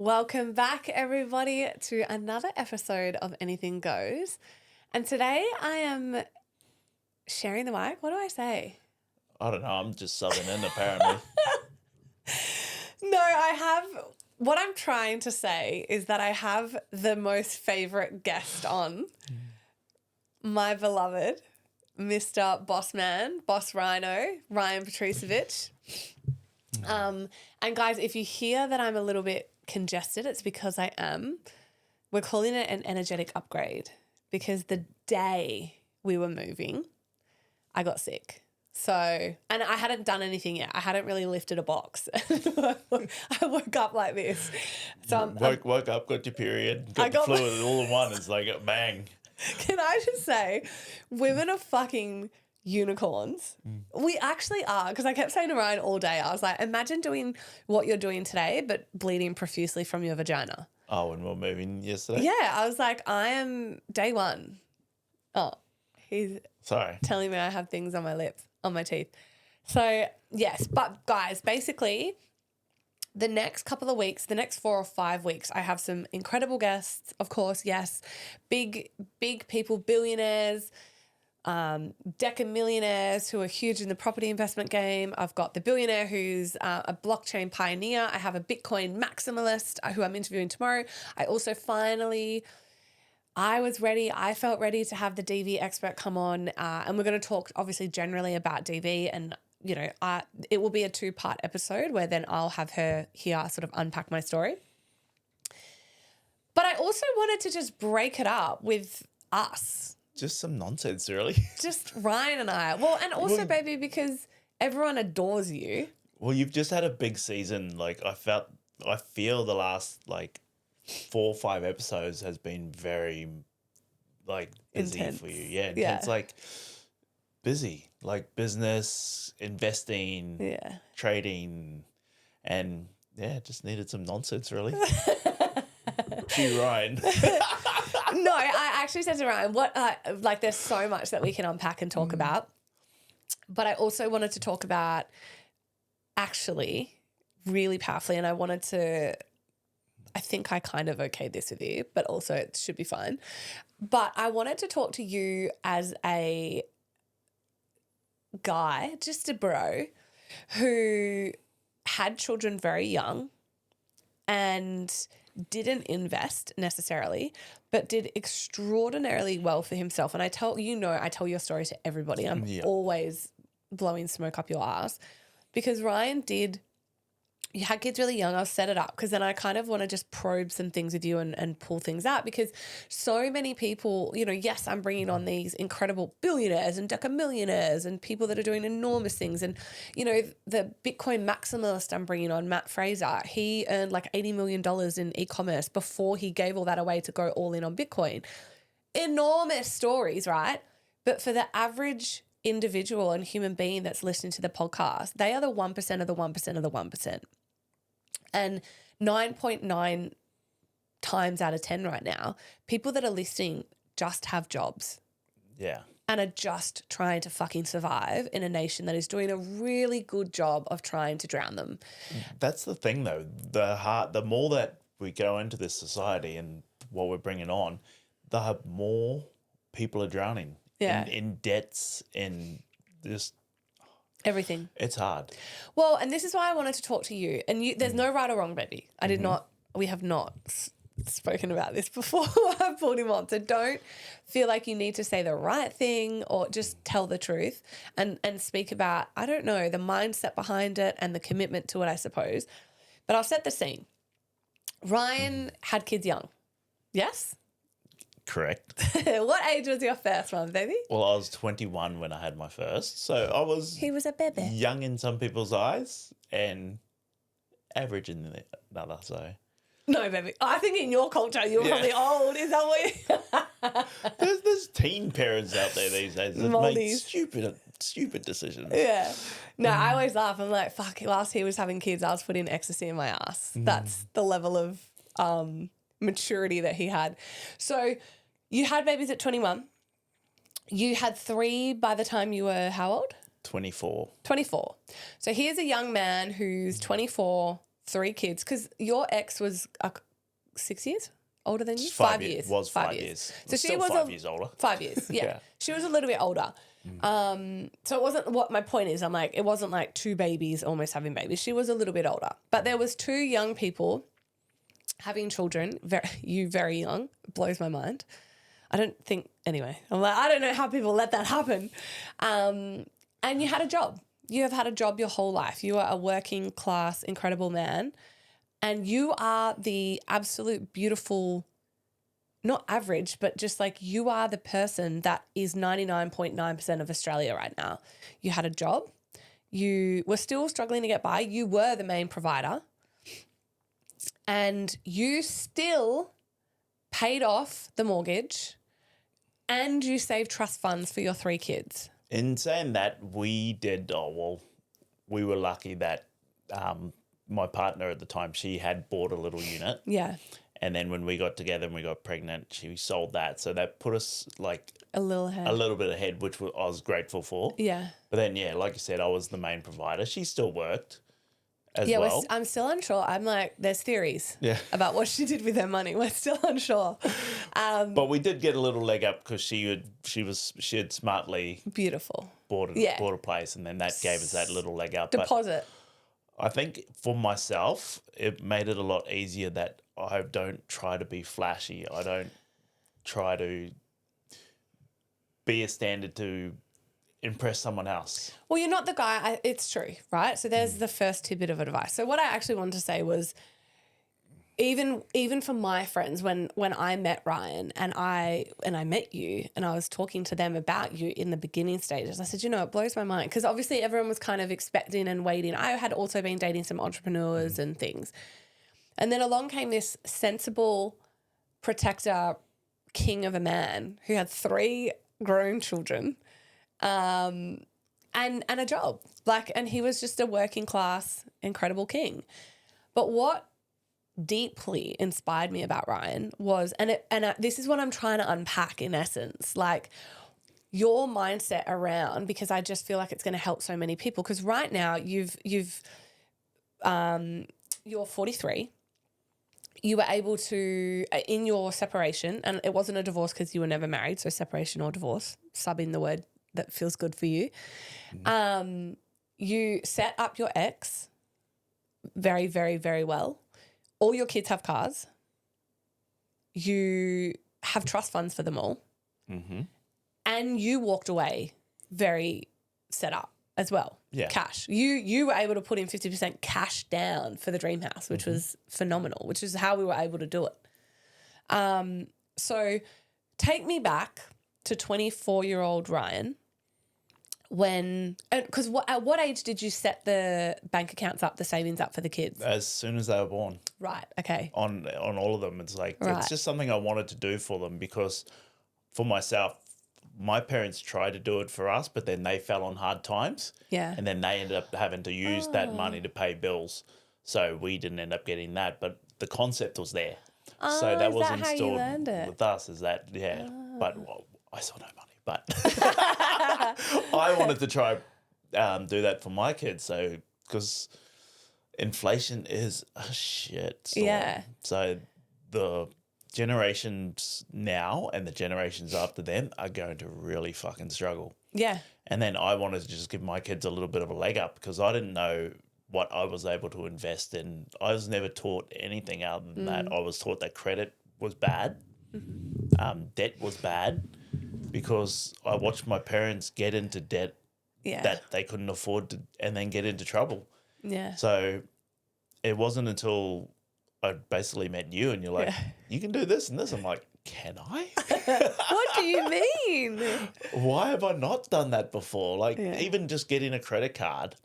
Welcome back, everybody, to another episode of Anything Goes. And today I am sharing the mic. What do I say? I don't know. I'm just subbing in, apparently. No, I have. What I'm trying to say is that I have the most favorite guest on, my beloved Mr. Bossman, Boss Rhino, Ryan Petricevich. And guys, if you hear that I'm a little bit congested, it's because I am. We're calling it an energetic upgrade because the day we were moving, I got sick. So, and I hadn't done anything yet. I hadn't really lifted a box. I woke up like this. So woke up, got your period, got the fluid all in one. It's like a bang. Can I just say, women are fucking unicorns. We actually are, because I kept saying to Ryan all day, I was like, imagine doing what you're doing today, but bleeding profusely from your vagina. Oh, when we were moving yesterday? Yeah, I was like, I am day one. Oh, he's Sorry. telling me I have things on my lips, on my teeth. So, yes, but guys, basically, the next couple of weeks, the next 4 or 5 weeks, I have some incredible guests, of course, yes, big people, billionaires, deca-millionaires who are huge in the property investment game. I've got the billionaire who's a blockchain pioneer. I have a Bitcoin maximalist who I'm interviewing tomorrow. I also I felt ready to have the DV expert come on, and we're going to talk obviously generally about DV, and you know, it will be a 2-part episode where then I'll have her here sort of unpack my story. But I also wanted to just break it up with us. Just some nonsense, really. Just Ryan and I. Well, and also, baby, because everyone adores you. Well, you've just had a big season. Like, I feel the last, 4 or 5 episodes has been very, busy Intense. for you. Yeah, Yeah. intense, busy. Like, business, investing, trading, and, just needed some nonsense, really. Cue Ryan. No, I actually said to Ryan, there's so much that we can unpack and talk about. But I also wanted to talk about actually really powerfully, and I think I kind of okayed this with you, but also it should be fine. But I wanted to talk to you as a guy, just a bro, who had children very young and didn't invest necessarily, but did extraordinarily well for himself. And I tell your story to everybody. I'm always blowing smoke up your ass because Ryan you had kids really young. I'll set it up because then I kind of want to just probe some things with you and pull things out because so many people, yes, I'm bringing on these incredible billionaires and deca-millionaires and people that are doing enormous things. And, the Bitcoin maximalist I'm bringing on, Matt Fraser, he earned like $80 million in e-commerce before he gave all that away to go all in on Bitcoin. Enormous stories, right? But for the average individual and human being that's listening to the podcast, they are the 1% of the 1% of the 1%. And 9.9 times out of 10 right now, people that are listening just have jobs. Yeah. And are just trying to fucking survive in a nation that is doing a really good job of trying to drown them. That's the thing, though. The more that we go into this society and what we're bringing on, the more people are drowning in debts, in just everything. It's hard. Well, and this is why I wanted to talk to you. And there's no right or wrong, baby. We have not spoken about this before I pulled him on. So don't feel like you need to say the right thing or just tell the truth and speak about, I don't know, the mindset behind it and the commitment to it, I suppose. But I'll set the scene. Ryan had kids young. Yes? Correct. What age was your first one, baby? Well, I was 21 when I had my first. So He was a baby. Young in some people's eyes and average in another, so. No, baby. I think in your culture, you're probably old. Is that what you... There's teen parents out there these days that make stupid decisions. Yeah. No, I always laugh. I'm like, fuck, whilst he was having kids, I was putting ecstasy in my ass. That's the level of maturity that he had. So you had babies at 21. You had 3 by the time you were how old? 24. 24. So here's a young man who's 24, 3 kids, because your ex was 6 years older than you? 5 years. Was 5 years. So she Still was 5 years older. 5 years, yeah. She was a little bit older. So it wasn't, what my point is, I'm like, it wasn't like 2 babies almost having babies. She was a little bit older. But there was 2 young people having children, very young. It blows my mind. I don't think, anyway, I'm like, I don't know how people let that happen. And you had a job. You have had a job your whole life. You are a working class, incredible man. And you are the absolute beautiful, not average, but just like you are the person that is 99.9% of Australia right now. You had a job. You were still struggling to get by. You were the main provider. And you still paid off the mortgage and you saved trust funds for your 3 kids. In saying that, we were lucky that my partner at the time, she had bought a little unit. Yeah. And then when we got together and we got pregnant, she sold that. So that put us like a little bit ahead, which I was grateful for. Yeah. But then, yeah, like you said, I was the main provider. She still worked as well. I'm still unsure. I'm like, there's theories about what she did with her money. We're still unsure. But we did get a little leg up because she had smartly beautiful bought a place, and then that gave us that little leg up. Deposit. But I think for myself, it made it a lot easier that I don't try to be flashy. I don't try to be a standard to impress someone else. Well, you're not the guy. It's true, right? So there's the first tidbit of advice. So what I actually wanted to say was, even for my friends, when I met Ryan and I met you and I was talking to them about you in the beginning stages, I said, it blows my mind, because obviously everyone was kind of expecting and waiting. I had also been dating some entrepreneurs and things. And then along came this sensible protector king of a man who had 3 grown children and a job. And he was just a working class, incredible king. But what deeply inspired me about Ryan was, this is what I'm trying to unpack in essence, like your mindset around, because I just feel like it's going to help so many people. Because right now you're 43. You were able to, in your separation, and it wasn't a divorce because you were never married, so separation or divorce, subbing the word that feels good for you. You set up your ex very, very, very well. All your kids have cars. You have trust funds for them all. Mm-hmm. And you walked away very set up as well. Yeah. Cash. You were able to put in 50% cash down for the dream house, which was phenomenal, which is how we were able to do it. So take me back to 24-year-old Ryan because at what age did you set the bank accounts up, the savings up for the kids? As soon as they were born. Right, okay. On all of them. It's like, it's just something I wanted to do for them, because for myself, my parents tried to do it for us, but then they fell on hard times. Yeah. And then they ended up having to use that money to pay bills. So we didn't end up getting that, but the concept was there. So that was installed with us, is that, but I saw no money. But I wanted to try do that for my kids. So because inflation is a shit storm. Yeah. So the generations now and the generations after them are going to really fucking struggle. Yeah. And then I wanted to just give my kids a little bit of a leg up, because I didn't know what I was able to invest in. I was never taught anything other than that. I was taught that credit was bad. Debt was bad, because I watched my parents get into debt that they couldn't afford to, and then get into trouble. Yeah. So it wasn't until I basically met you and you're like, you can do this and this. I'm like, can I? What do you mean? Why have I not done that before? Like even just getting a credit card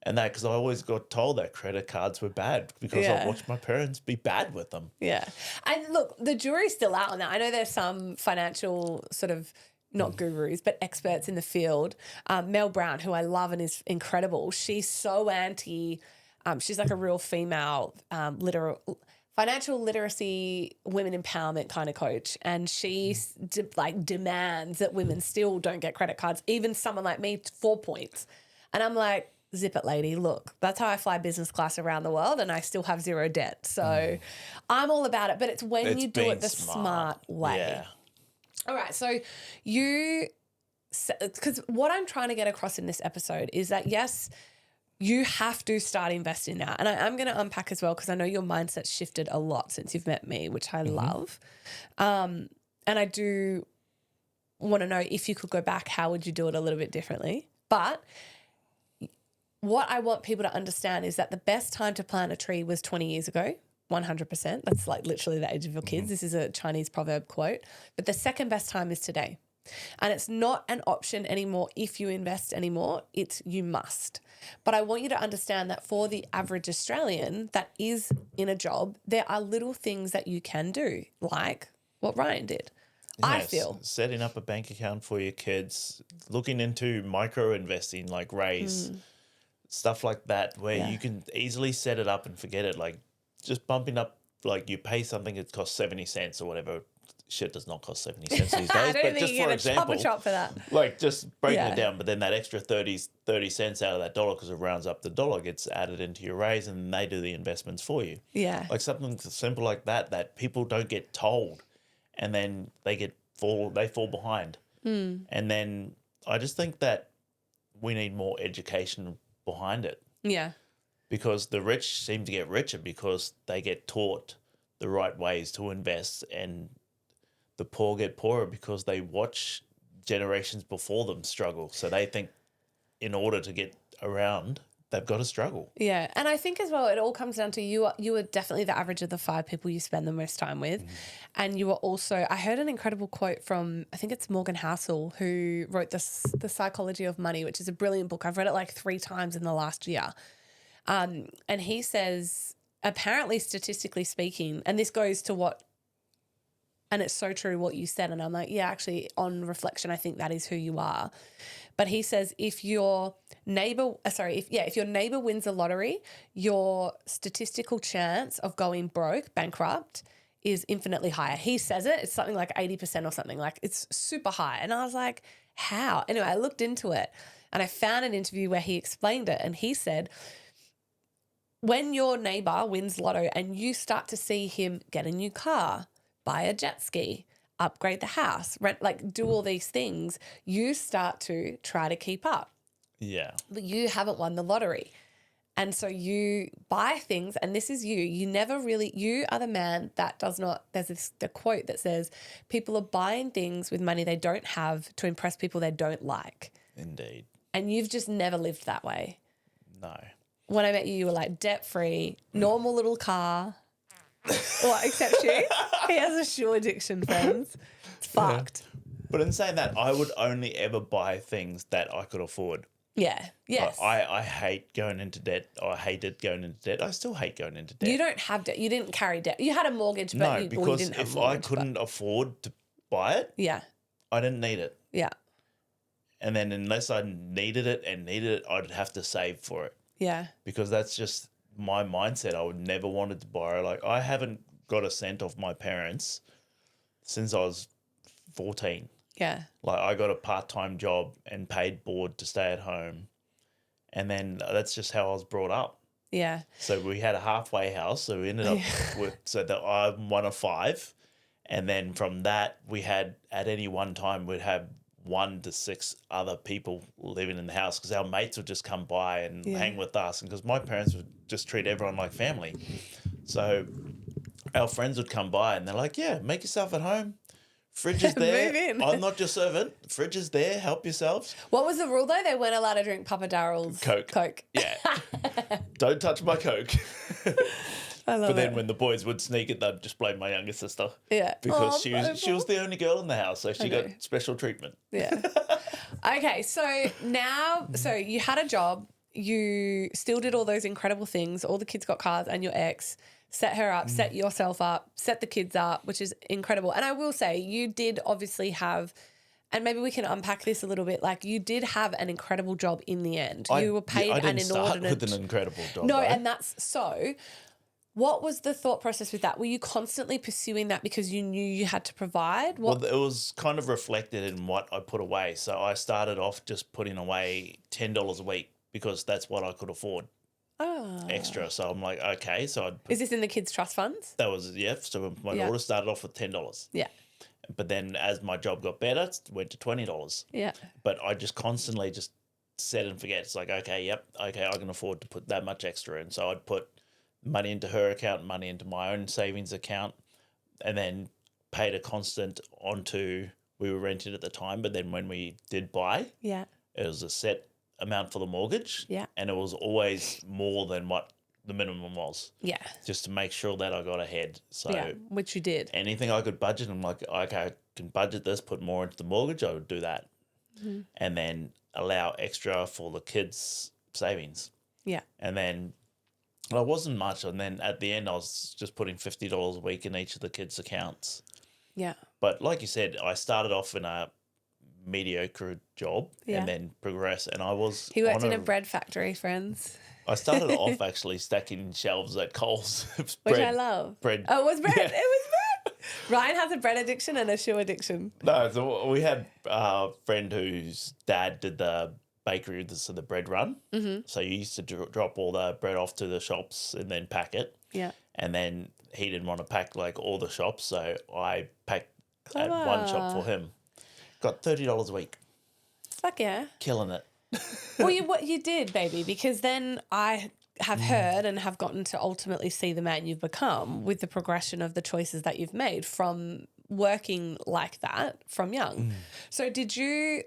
and that, because I always got told that credit cards were bad because I watched my parents be bad with them. Yeah. And look, the jury's still out on that. I know there's some financial sort of, not gurus, but experts in the field. Mel Brown, who I love and is incredible, she's so anti, she's like a real female financial literacy, women empowerment kind of coach. And she demands that women still don't get credit cards, even someone like me, 4 points. And I'm like, zip it, lady. Look, that's how I fly business class around the world and I still have zero debt. So I'm all about it. But it's when you do it the smart way. Yeah. All right. So because what I'm trying to get across in this episode is that, yes, you have to start investing now. And I'm going to unpack as well because I know your mindset's shifted a lot since you've met me, which I love. And I do want to know if you could go back, how would you do it a little bit differently? But what I want people to understand is that the best time to plant a tree was 20 years ago, 100%. That's like literally the age of your kids. This is a Chinese proverb quote. But the second best time is today. And it's not an option anymore if you invest anymore. It's you must. But I want you to understand that for the average Australian that is in a job, there are little things that you can do, like what Ryan did. I feel. Setting up a bank account for your kids, looking into micro investing like Raise, stuff like that, where you can easily set it up and forget it. Like just bumping up, like you pay something, it costs 70 cents or whatever. Shit does not cost 70 cents these days. I don't but think just you for get example, a chop for that. like just breaking it down, but then that extra 30 cents out of that dollar, because it rounds up the dollar, gets added into your Raise and they do the investments for you. Yeah. Like something simple like that people don't get told, and then they fall behind. And then I just think that we need more education behind it, Yeah. because the rich seem to get richer because they get taught the right ways to invest, and the poor get poorer because they watch generations before them struggle. So they think in order to get around, they've got to struggle. Yeah. And I think as well, it all comes down to you are definitely the average of the 5 people you spend the most time with. And you are also, I heard an incredible quote from, I think it's Morgan Housel, who wrote The Psychology of Money, which is a brilliant book. I've read it like 3 times in the last year. And he says, apparently statistically speaking, and this goes to what, and it's so true what you said. And I'm like, yeah, actually on reflection, I think that is who you are. But he says, if your neighbor wins the lottery, your statistical chance of going broke, bankrupt, is infinitely higher. He says it. It's something like 80% or something. Like it's super high. And I was like, how? Anyway, I looked into it and I found an interview where he explained it. And he said, when your neighbor wins lotto and you start to see him get a new car, buy a jet ski, upgrade the house, rent, like do all these things, you start to try to keep up. Yeah. But you haven't won the lottery. And so you buy things, and this is you are the man that does not, there's the quote that says, people are buying things with money they don't have to impress people they don't like. Indeed. And you've just never lived that way. No. When I met you, you were like debt-free, normal little car. Well, except you. He has a shoe addiction, friends. It's fucked. But in saying that, I would only ever buy things that I could afford. Yeah. Yes. I hate going into debt. I hated going into debt. I still hate going into debt. You don't have debt. You didn't carry debt. You had a mortgage, but you didn't have if a mortgage. I couldn't afford to buy it, I didn't need it. Yeah. And then unless I needed it, I'd have to save for it. Yeah. Because that's just my mindset. I would never wanted to borrow. Like I haven't got a cent off my parents since I was 14. Yeah. Like I got a part-time job and paid board to stay at home. And then that's just how I was brought up. Yeah. So we had a halfway house. So we ended up so that I'm one of 5. And then from that, we had at any one time, we'd have 1 to 6 other people living in the house because our mates would just come by and hang with us. And because my parents would just treat everyone like family. So our friends would come by and they're like, yeah, make yourself at home. Fridge is there. Move in. I'm not your servant. Fridge is there. Help yourselves. What was the rule though? They weren't allowed to drink Papa Darrell's Coke. Yeah. Don't touch my Coke. I love But then it. when the boys would sneak it, they'd just blame my younger sister. Yeah. Because she was the only girl in the house, so she got special treatment. Yeah. Okay, so you had a job, you still did all those incredible things, all the kids got cars and your ex, set her up, set yourself up, set the kids up, which is incredible. And I will say you did obviously have, and maybe we can unpack this a little bit, like you did have an incredible job in the end. You were paid I an didn't start inordinate. with an incredible job. No, though. and that's so. What was the thought process with that? Were you constantly pursuing that because you knew you had to provide? Well, it was kind of reflected in what I put away. So I started off just putting away $10 a week because that's what I could afford extra. So I'm like, okay. So I'd put, Is this in the kids' trust funds? that was, yeah. So my daughter started off with $10. Yeah. But then as my job got better, it went to $20. Yeah. But I just constantly just set and forget. It's like, okay, I can afford to put that much extra in. So I'd put money into her account, money into my own savings account, and then paid a constant onto, we were rented at the time, but then when we did buy, Yeah. it was a set amount for the mortgage. Yeah. And it was always more than what the minimum was. Yeah. Just to make sure that I got ahead. So yeah. Which you did. anything I could budget, I'm like, okay, I can budget this, put more into the mortgage, I would do that. Mm-hmm. And then allow extra for the kids' savings. Yeah. And then it wasn't much. And then at the end, I was just putting $50 a week in each of the kids' accounts. Yeah. But like you said, I started off in a mediocre job and then progressed. And I was. He worked in a bread factory, friends. I started off actually stacking shelves at Coles. Which I love. Bread. Oh, it was bread. Yeah. It was bread. Ryan has a bread addiction and a shoe addiction. No, so we had a friend whose dad did the bakery, so the bread run. Mm-hmm. So you used to drop all the bread off to the shops and then pack it. Yeah. And then he didn't want to pack like all the shops, so I packed at one shop for him. Got $30 a week. Fuck yeah. Killing it. Well, what you did, baby, because then I have heard and have gotten to ultimately see the man you've become with the progression of the choices that you've made from working like that from young. So did you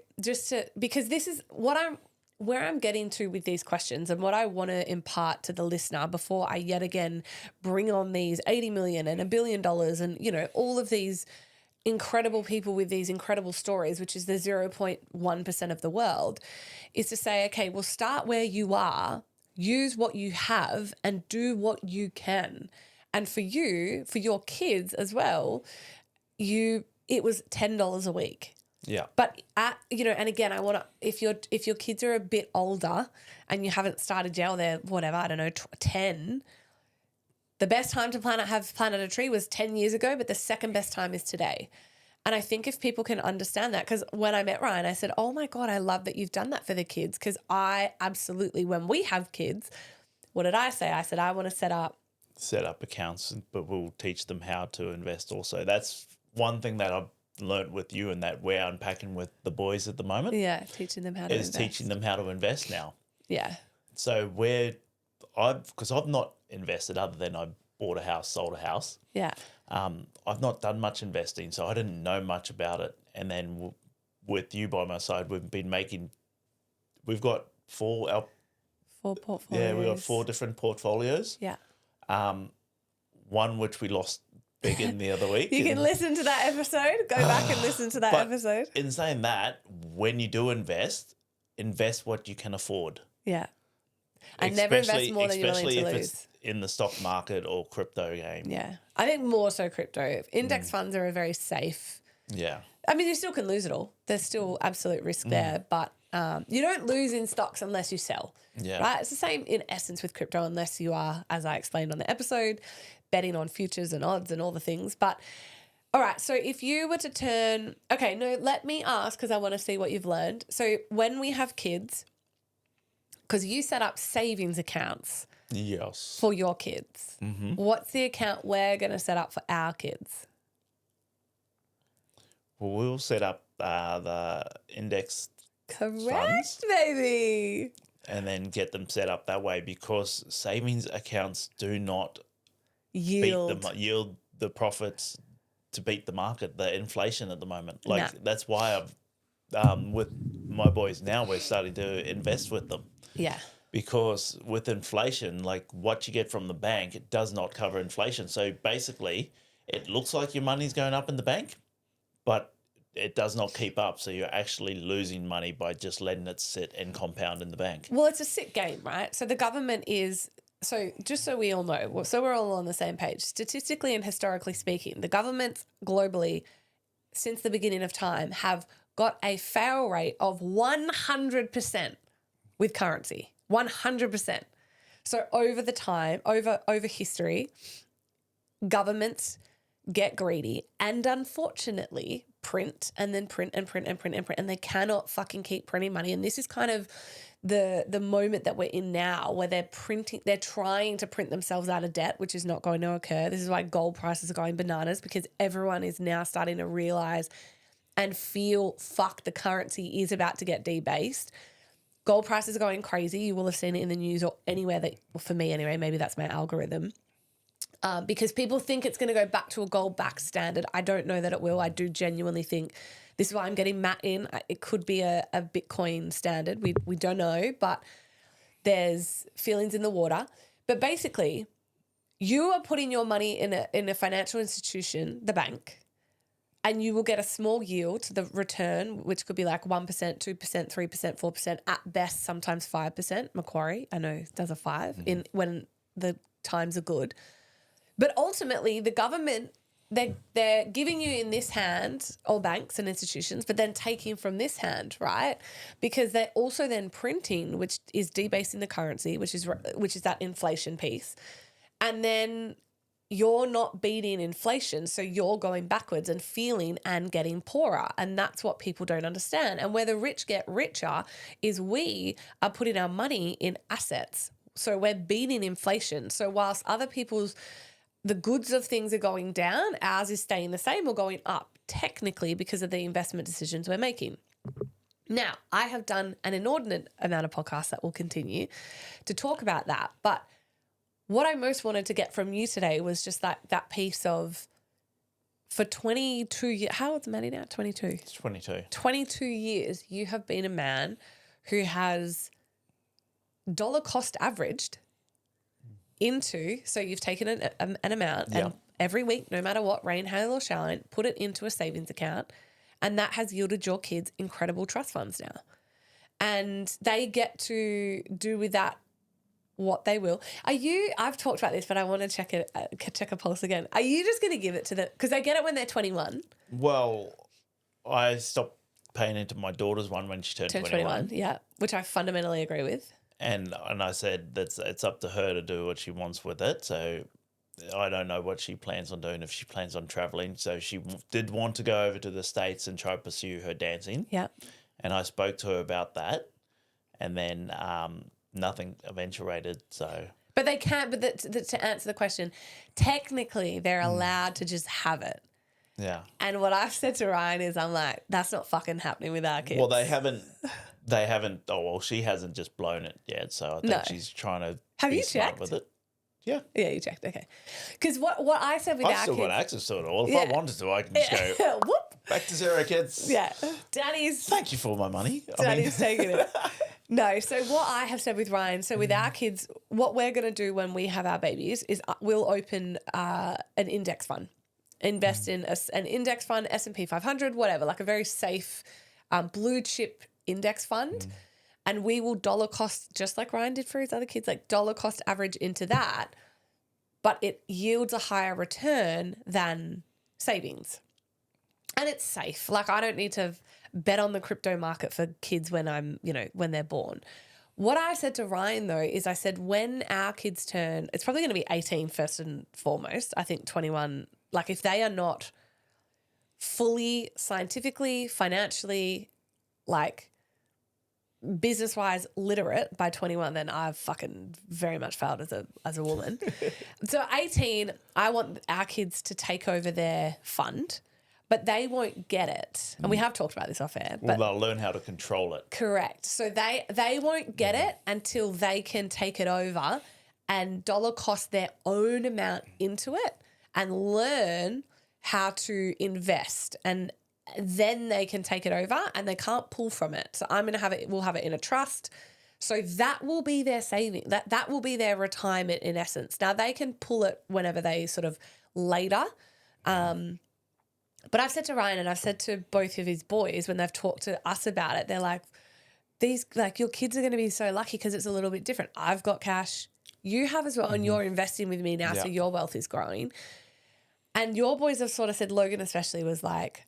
because this is where I'm getting to with these questions and what I want to impart to the listener before I yet again bring on these 80 million and $1 billion and, all of these incredible people with these incredible stories, which is the 0.1% of the world, is to say, okay, we'll start where you are, use what you have and do what you can. And for you, for your kids as well, it was $10 a week. Yeah. But and again, I want to, if your kids are a bit older and you haven't started yet, or they're whatever, I don't know, 10, the best time to have planted a tree was 10 years ago, but the second best time is today. And I think if people can understand that, because when I met Ryan, I said, oh my God, I love that you've done that for the kids. Because I absolutely, when we have kids, what did I say? I said, I want to set up accounts, but we'll teach them how to invest also. That's one thing that I've learned with you and that we're unpacking with the boys at the moment. Yeah, teaching them how to invest. Teaching them how to invest now. Yeah. So because I've not invested other than I bought a house, sold a house. Yeah. I've not done much investing, so I didn't know much about it. And then with you by my side, we've got four portfolios. Yeah, we've got 4 different portfolios. Yeah. One which we lost big in the other week. You can listen to that episode. Go back and listen to that episode. In saying that, when you do invest what you can afford. Yeah. And never invest more than you're willing to lose. Especially if it's in the stock market or crypto game. Yeah. I think more so crypto. Index funds are a very safe. Yeah. I mean, you still can lose it all. There's still absolute risk there, but you don't lose in stocks unless you sell. Yeah. Right? It's the same in essence with crypto unless you are, as I explained on the episode, betting on futures and odds and all the things. But all right, so if you were to let me ask because I want to see what you've learned. So when we have kids, because you set up savings accounts Yes. for your kids, what's the account we're going to set up for our kids? Well, we'll set up the index Correct, funds baby. and then get them set up that way because savings accounts do not yield the profits to beat the market, the inflation at the moment. That's why I've with my boys now we're starting to invest with them. Yeah. Because with inflation, like what you get from the bank, it does not cover inflation. So basically, it looks like your money's going up in the bank, but it does not keep up. So you're actually losing money by just letting it sit and compound in the bank. Well, it's a sick game, right? So the government just so we all know, so we're all on the same page, statistically and historically speaking, the governments globally since the beginning of time have got a fail rate of 100% with currency. 100%. So over history, governments get greedy and unfortunately print and then print and print and print and print, and they cannot fucking keep printing money. And this is kind of the moment that we're in now, where they're trying to print themselves out of debt, which is not going to occur. This is why gold prices are going bananas, because everyone is now starting to realize and feel, fuck, the currency is about to get debased. Gold prices are going crazy. You will have seen it in the news or anywhere that, well, for me anyway, maybe that's my algorithm. Because people think it's going to go back to a gold-backed standard. I don't know that it will. I do genuinely think, this is why I'm getting Matt in. It could be a Bitcoin standard. We don't know, but there's feelings in the water. But basically, you are putting your money in a financial institution, the bank, and you will get a small yield to the return, which could be like 1%, 2%, 3%, 4%, at best sometimes 5%. Macquarie, I know, does a 5 in when the times are good. But ultimately, the government, they're giving you in this hand, all banks and institutions, but then taking from this hand, right? Because they're also then printing, which is debasing the currency, which is that inflation piece. And then you're not beating inflation, so you're going backwards and feeling and getting poorer. And that's what people don't understand. And where the rich get richer is we are putting our money in assets. So we're beating inflation. So whilst other people's, the goods of things are going down, ours is staying the same or going up, technically, because of the investment decisions we're making. Now, I have done an inordinate amount of podcasts that will continue to talk about that. But what I most wanted to get from you today was just that piece of, for 22 years, how old's Maddie now? 22. It's 22. 22 years, you have been a man who has dollar cost averaged into, so you've taken an amount and every week, no matter what, rain, hail or shine, put it into a savings account, and that has yielded your kids incredible trust funds now. And they get to do with that what they will. I've talked about this, but I want to check a pulse again. Are you just going to give it to them? Because they get it when they're 21. Well, I stopped paying into my daughter's one when she turned 21. Yeah, which I fundamentally agree with. And I said it's up to her to do what she wants with it. So I don't know what she plans on doing, if she plans on traveling. So she did want to go over to the States and try to pursue her dancing. Yeah. And I spoke to her about that. And then nothing eventuated. So, but they can't. But to answer the question, technically they're allowed to just have it. Yeah. And what I've said to Ryan is, I'm like, that's not fucking happening with our kids. Well, they haven't. Oh well, she hasn't just blown it yet. So I think she's trying to. Have be you smart checked with it? Yeah. Yeah, you checked. Okay. Because what I said with our kids, I've still got access to it all. If I wanted to, I can just go whoop. Back to zero, kids. Yeah. Daddy's. Thank you for my money. Daddy's taking it. No, so what I have said with Ryan, so with our kids, what we're going to do when we have our babies is we'll open an index fund, invest in an index fund, S&P 500, whatever, like a very safe blue chip index fund. And we will dollar cost, just like Ryan did for his other kids, like dollar cost average into that, but it yields a higher return than savings. And it's safe. Like, I don't need to bet on the crypto market for kids when when they're born. What I said to Ryan, though, is I said when our kids turn, it's probably going to be 18 first and foremost. I think 21, like if they are not fully scientifically, financially, like business-wise literate by 21, then I've fucking very much failed as a woman. So 18, I want our kids to take over their fund, but they won't get it. And we have talked about this off air. Well, they'll learn how to control it. Correct. So they won't get it until they can take it over and dollar cost their own amount into it and learn how to invest, and then they can take it over and they can't pull from it. So we'll have it in a trust. So that will be their saving. That will be their retirement in essence. Now they can pull it whenever they sort of later. But I've said to Ryan and I've said to both of his boys when they've talked to us about it, they're like, your kids are going to be so lucky because it's a little bit different. I've got cash. You have as well, and you're investing with me now, so your wealth is growing. And your boys have sort of said, Logan especially was like,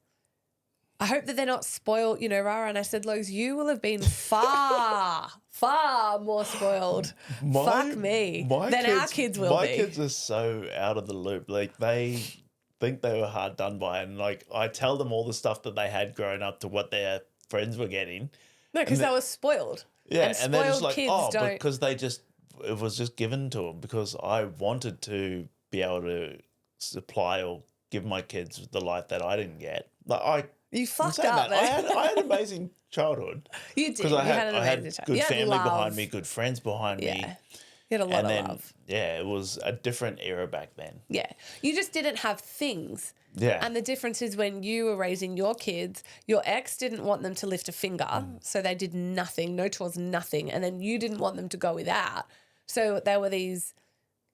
I hope that they're not spoiled, Rara. And I said, Logs, you will have been far, far more spoiled. Fuck me. Than our kids will be. My kids are so out of the loop. Like they think they were hard done by. And like, I tell them all the stuff that they had growing up to what their friends were getting. No, because they were spoiled. Yeah, and they're just spoiled like, kids oh, don't. because it was just given to them because I wanted to be able to supply or give my kids the life that I didn't get. Like You I'm fucked saying up, that. man. I had an amazing childhood. You did. Because You I had an I amazing had child. good You had family love. behind me, good friends behind me. Yeah. You had a lot And of then, love. yeah, it was a different era back then. Yeah. You just didn't have things. Yeah. And the difference is when you were raising your kids, your ex didn't want them to lift a finger. So they did nothing, no chores, nothing. And then you didn't want them to go without. So they were these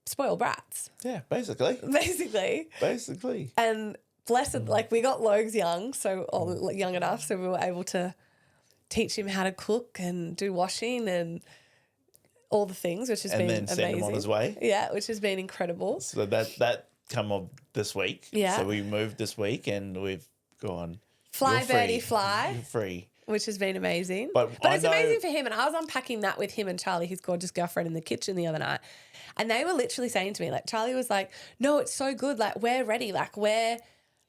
spoiled brats. Yeah, basically. Basically. And blessed, like we got Logs young, young enough, so we were able to teach him how to cook and do washing and all the things, which has been amazing. And then send him on his way. Yeah, which has been incredible. So that come up this week. Yeah. So we moved this week and we've gone. Fly, you're free. birdie, fly. You're free. Which has been amazing. But it's amazing for him. And I was unpacking that with him and Charlie, his gorgeous girlfriend, in the kitchen the other night. And they were literally saying to me, like, Charlie was like, no, it's so good. Like, we're ready. Like, we're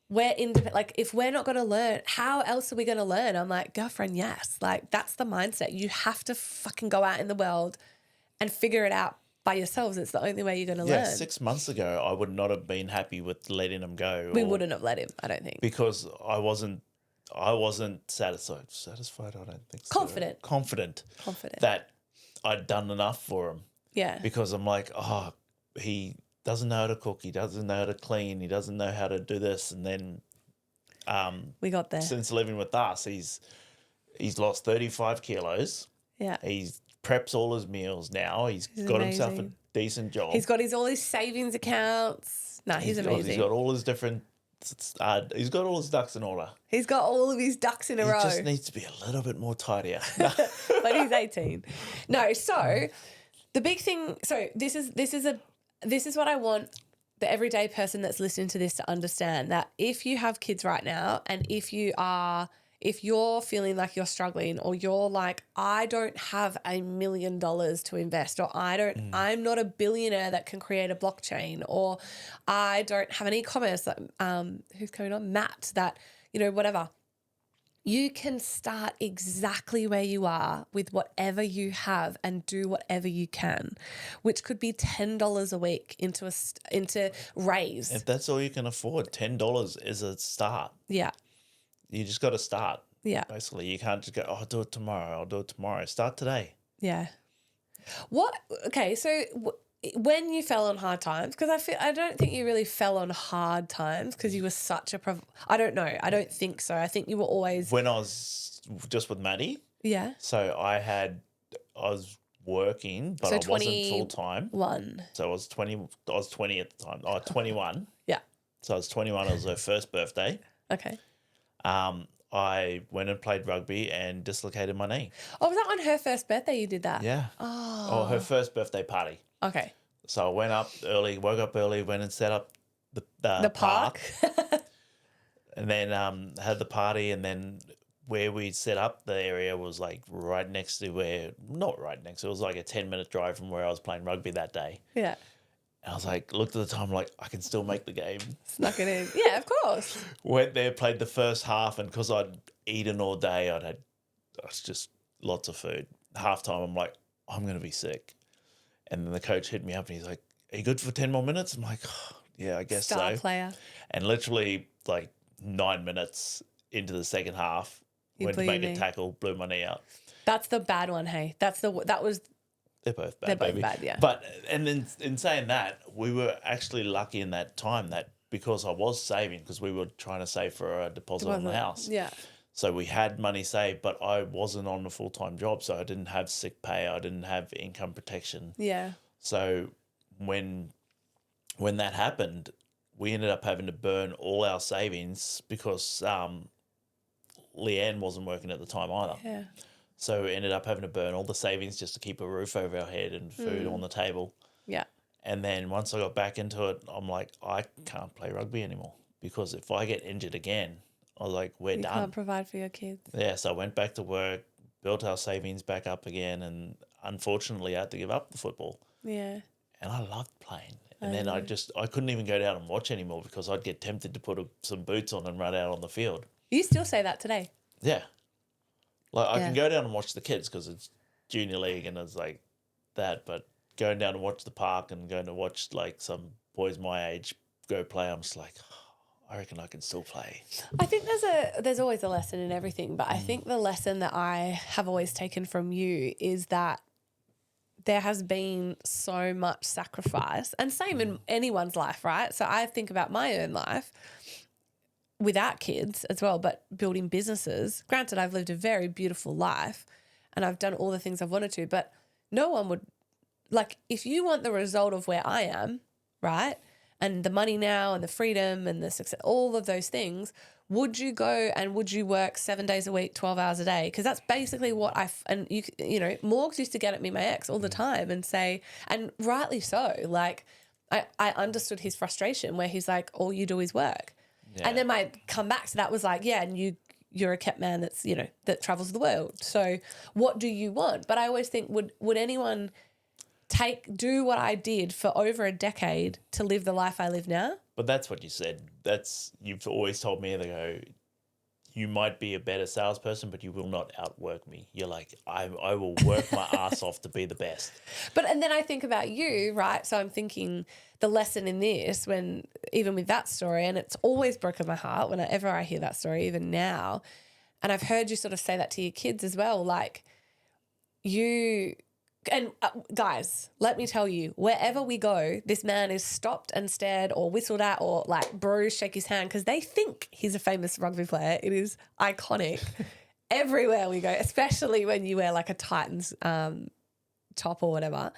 independent. Like, if we're not going to learn, how else are we going to learn? I'm like, girlfriend, yes. Like, that's the mindset. You have to fucking go out in the world and figure it out by yourselves. It's the only way you're going to learn. 6 months ago, I would not have been happy with letting him go. We wouldn't have let him, I don't think. Because I wasn't satisfied. Satisfied, I don't think so. Confident that I'd done enough for him. Yeah. Because I'm like, oh, he doesn't know how to cook. He doesn't know how to clean. He doesn't know how to do this. And then we got there. Since living with us, he's lost 35 kilos. Yeah. He preps all his meals now. He's got himself a decent job. He's got all his savings accounts. No, he's amazing. He's got all his different... he's got all his ducks in order. He's got all of his ducks in a row. He just needs to be a little bit more tidier. But he's 18. No, so the big thing, so this is what I want the everyday person that's listening to this to understand, that if you have kids right now and if you're feeling like you're struggling, or you're like, I don't have $1 million to invest, or I'm not a billionaire that can create a blockchain, or I don't have an e-commerce, who's coming on? Matt, that, whatever. You can start exactly where you are with whatever you have and do whatever you can, which could be $10 a week into raise. If that's all you can afford, $10 is a start. Yeah. You just got to start. Yeah. Basically, you can't just go, oh, I'll do it tomorrow. Start today. Yeah. So when you fell on hard times, because I don't think you really fell on hard times because you were such I don't know. I don't think so. I think you were always. When I was just with Maddie. Yeah. So I was working, but I wasn't full time. So I was 20 at the time. Oh, 21. Yeah. So I was 21. It was her first birthday. Okay. I went and played rugby and dislocated my knee. Oh, was that on her first birthday you did that? Yeah. Oh, her first birthday party. Okay. So I woke up early, went and set up the park. And then had the party, and then where we set up the area was like right next to not right next, it was like a 10-minute drive from where I was playing rugby that day. Yeah. And I was like, looked at the time, like, I can still make the game. Snuck it in. Yeah, of course. Went there, played the first half, and because I'd eaten all day, it was just lots of food. Halftime, I'm like, I'm going to be sick. And then the coach hit me up and he's like, are you good for 10 more minutes? I'm like, oh, yeah, I guess so. Star player. And literally like 9 minutes into the second half, went to make a tackle, blew my knee out. That's the bad one, hey. They're both bad, baby. Bad, yeah. But, and then in saying that, we were actually lucky in that time that because I was saving, because we were trying to save for a deposit on the house. Yeah. So we had money saved, but I wasn't on a full-time job, so I didn't have sick pay. I didn't have income protection. Yeah. So when that happened, we ended up having to burn all our savings because Leanne wasn't working at the time either. Yeah. So we ended up having to burn all the savings just to keep a roof over our head and food on the table. Yeah. And then once I got back into it, I'm like, I can't play rugby anymore because if I get injured again, I was like, we're done. You can't provide for your kids. Yeah, so I went back to work, built our savings back up again, and unfortunately I had to give up the football. Yeah. And I loved playing. And then I couldn't even go down and watch anymore because I'd get tempted to put some boots on and run out on the field. You still say that today. Yeah. Like I can go down and watch the kids because it's junior league and it's like that. But going down and watch the park and going to watch like some boys my age go play, I'm just like, I reckon I can still play. I think there's always a lesson in everything, but I think the lesson that I have always taken from you is that there has been so much sacrifice, and same in anyone's life, right? So I think about my own life without kids as well, but building businesses. Granted, I've lived a very beautiful life and I've done all the things I've wanted to, but no one would, like, if you want the result of where I am, right, and the money now and the freedom and the success, all of those things, would you go and would you work 7 days a week, 12 hours a day? Because that's basically what you know, Morgs used to get at me, my ex, all the time and say, and rightly so, like, I understood his frustration where he's like, all you do is work. Yeah. And then my comeback to that was like, yeah, and you're a kept man that's, you know, that travels the world. So what do you want? But I always think, would anyone do what I did for over a decade to live the life I live now? But that's what you said. You've always told me that you might be a better salesperson, but you will not outwork me. You're like, I will work my ass off to be the best. And then I think about you, right? So I'm thinking the lesson in this, when even with that story, and it's always broken my heart whenever I hear that story, even now. And I've heard you sort of say that to your kids as well, like guys, let me tell you, wherever we go, this man is stopped and stared or whistled at or like bros shake his hand because they think he's a famous rugby player. It is iconic everywhere we go, especially when you wear like a Titans top or whatever.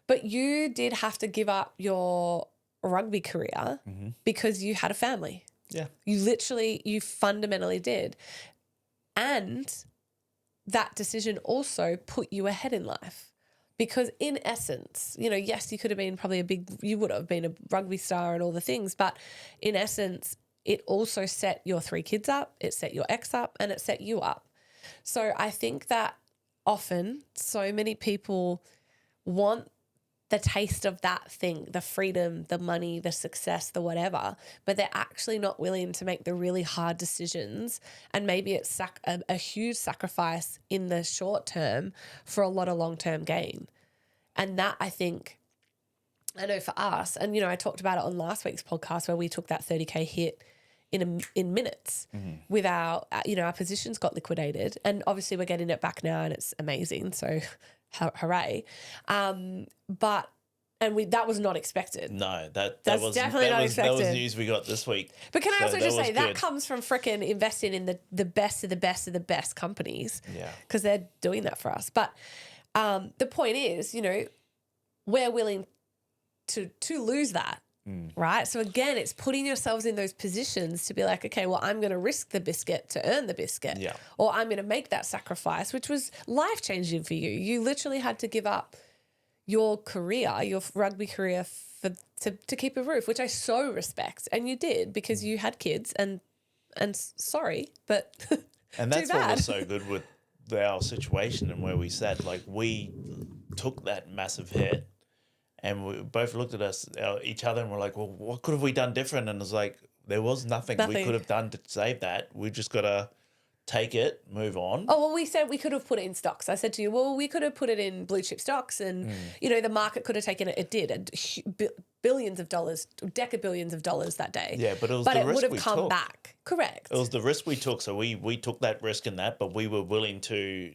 But you did have to give up your rugby career because you had a family. Yeah. You fundamentally did. And that decision also put you ahead in life. Because in essence, you know, yes, you could have been you would have been a rugby star and all the things, but in essence, it also set your 3 kids up, it set your ex up, and it set you up. So I think that often so many people want the taste of that thing, the freedom, the money, the success, the whatever, but they're actually not willing to make the really hard decisions. And maybe it's a huge sacrifice in the short term for a lot of long-term gain. And that, I think, I know for us, and, you know, I talked about it on last week's podcast where we took that 30K hit in minutes with our positions got liquidated. And obviously we're getting it back now and it's amazing. So hooray. That was not expected. No, that's definitely not expected. That was news we got this week. But can I also just say that comes from frickin' investing in the best of the best of the best companies. Yeah. Because they're doing that for us. But the point is, you know, we're willing to lose that. Right? So again, it's putting yourselves in those positions to be like, okay, well, I'm going to risk the biscuit to earn the biscuit. Yeah. Or I'm going to make that sacrifice, which was life-changing for you. You literally had to give up your career, your rugby career to keep a roof, which I so respect. And you did because you had kids and sorry, but and that's too bad. what was so good with our situation and where we sat. Like we took that massive hit. And we both looked at each other and we're like, well, what could have we done different? And it's like, there was nothing we could have done to save that. We just got to take it, move on. Oh, well, we said we could have put it in stocks. I said to you, well, we could have put it in blue chip stocks and, you know, the market could have taken it. It did. Billions of dollars, deca-billions of dollars that day. Yeah, but it was the risk would have we come took. back. Correct. It was the risk we took. So we took that risk in that, but we were willing to,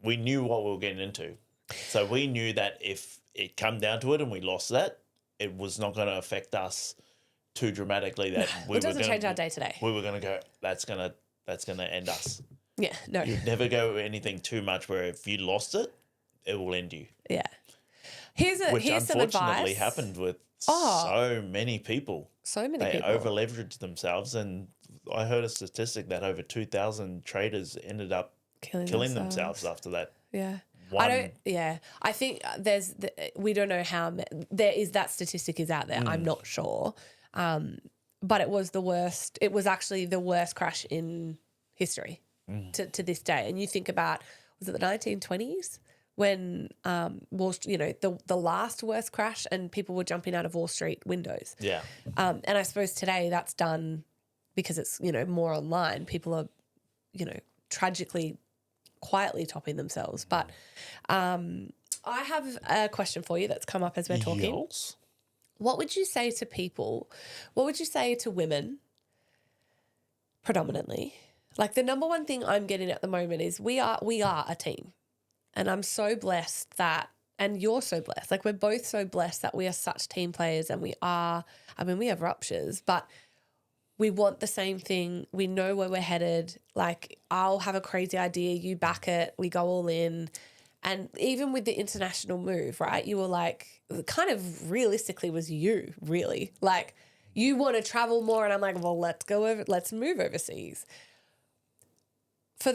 we knew what we were getting into. So we knew that if it come down to it and we lost that, it was not going to affect us too dramatically. That it doesn't change our day today. We were going to go, that's going to end us. Yeah, no. You'd never go anything too much where if you lost it, it will end you. Yeah. Here's some advice. Which unfortunately happened with so many people. So many people. They over-leveraged themselves, and I heard a statistic that over 2,000 traders ended up killing themselves after that. Yeah. I think we don't know how there is, that statistic is out there. I'm not sure. But it was the worst. It was actually the worst crash in history to this day. And you think about, was it the 1920s when the last worst crash and people were jumping out of Wall Street windows. Yeah. And I suppose today that's done because it's, more online. People are, tragically, quietly topping themselves. But I have a question for you that's come up as we're talking. Yes. What would you say to people? What would you say to women predominantly? Like the number one thing I'm getting at the moment is we are a team. And I'm so blessed and you're so blessed. Like we're both so blessed that we are such team players and we have ruptures, but we want the same thing. We know where we're headed. Like I'll have a crazy idea, you back it, we go all in. And even with the international move, right? You were like, kind of realistically was you, really. Like you want to travel more and I'm like, well, let's move overseas. For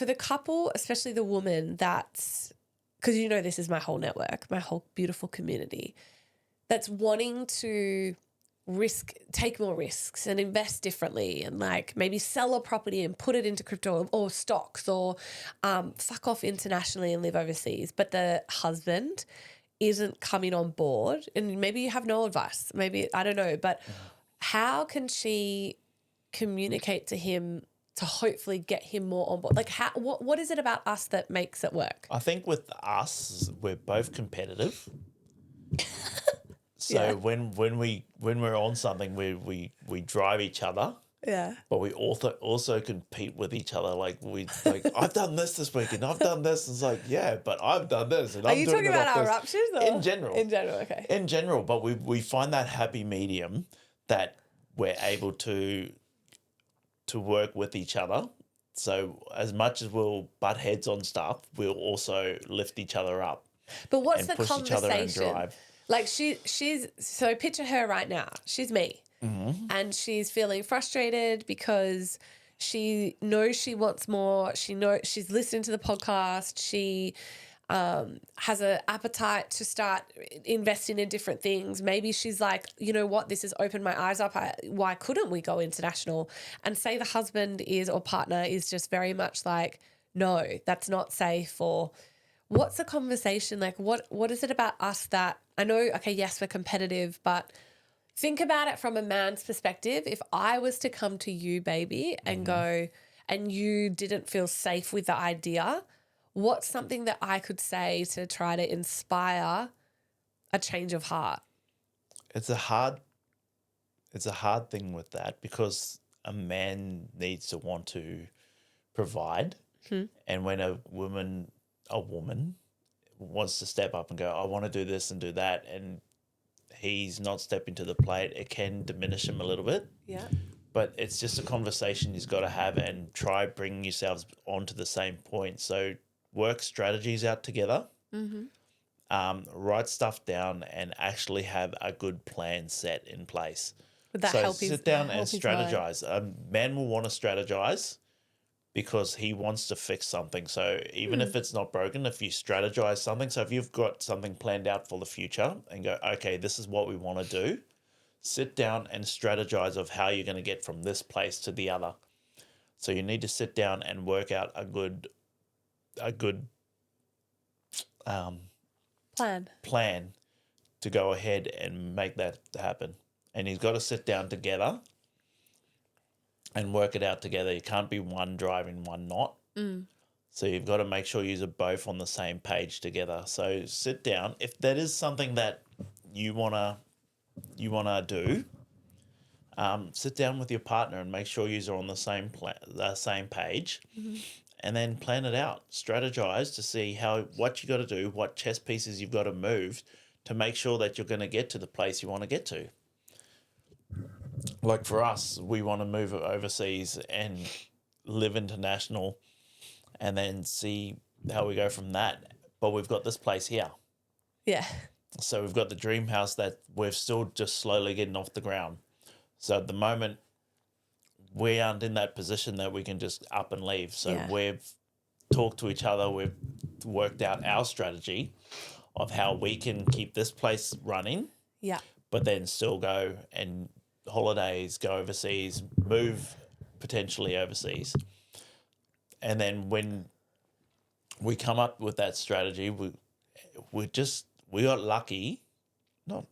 the couple, especially the woman that's, because this is my whole network, my whole beautiful community, that's wanting to take more risks and invest differently and like maybe sell a property and put it into crypto or stocks or fuck off internationally and live overseas. But the husband isn't coming on board and maybe you have no advice. Maybe, I don't know, but how can she communicate to him to hopefully get him more on board? Like what is it about us that makes it work? I think with us, we're both competitive. So Yeah. when we're on something, we drive each other. Yeah. But we also compete with each other. Like I've done this week and I've done this. It's like, yeah, but I've done this and Are you talking about our ruptures? Or? In general. In general, okay. In general, but we find that happy medium that we're able to work with each other. So as much as we'll butt heads on stuff, we'll also lift each other up. But what's the push each other and conversation? drive. Like she's so picture her right now. She's me. Mm-hmm. And she's feeling frustrated because she knows she wants more. She knows she's listening to the podcast. She has an appetite to start investing in different things. Maybe she's like, you know what, this has opened my eyes up. Why couldn't we go international? And say the husband or partner is just very much like, no, that's not safe. Or what's the conversation? Like, what is it about us that I know, okay, yes, we're competitive, but think about it from a man's perspective. If I was to come to you, baby, and go, and you didn't feel safe with the idea, what's something that I could say to try to inspire a change of heart? It's a hard thing with that because a man needs to want to provide. And when a woman wants to step up and go, I want to do this and do that, and he's not stepping to the plate, it can diminish him a little bit. Yeah. But it's just a conversation he's got to have and try bringing yourselves onto the same point. So work strategies out together, write stuff down and actually have a good plan set in place. Would that so help sit down and strategize. A man will want to strategize because he wants to fix something. So even if it's not broken, if you strategize something, so if you've got something planned out for the future and go, okay, this is what we want to do, sit down and strategize of how you're going to get from this place to the other. So you need to sit down and work out a good plan to go ahead and make that happen. And he's got to sit down together and work it out together. You can't be one driving, one not. So you've got to make sure you're both on the same page together. So sit down. If that is something that you wanna do, sit down with your partner and make sure you're on the same page, and then plan it out. Strategize to see what you got to do, what chess pieces you've got to move to make sure that you're going to get to the place you want to get to. Like for us, we want to move overseas and live international and then see how we go from that. But we've got this place here. Yeah. So we've got the dream house that we're still just slowly getting off the ground. So at the moment, we aren't in that position that we can just up and leave. So we've talked to each other. We've worked out our strategy of how we can keep this place running. Yeah. But then still go and holidays, go overseas, move potentially overseas. And then when we come up with that strategy. We got lucky, not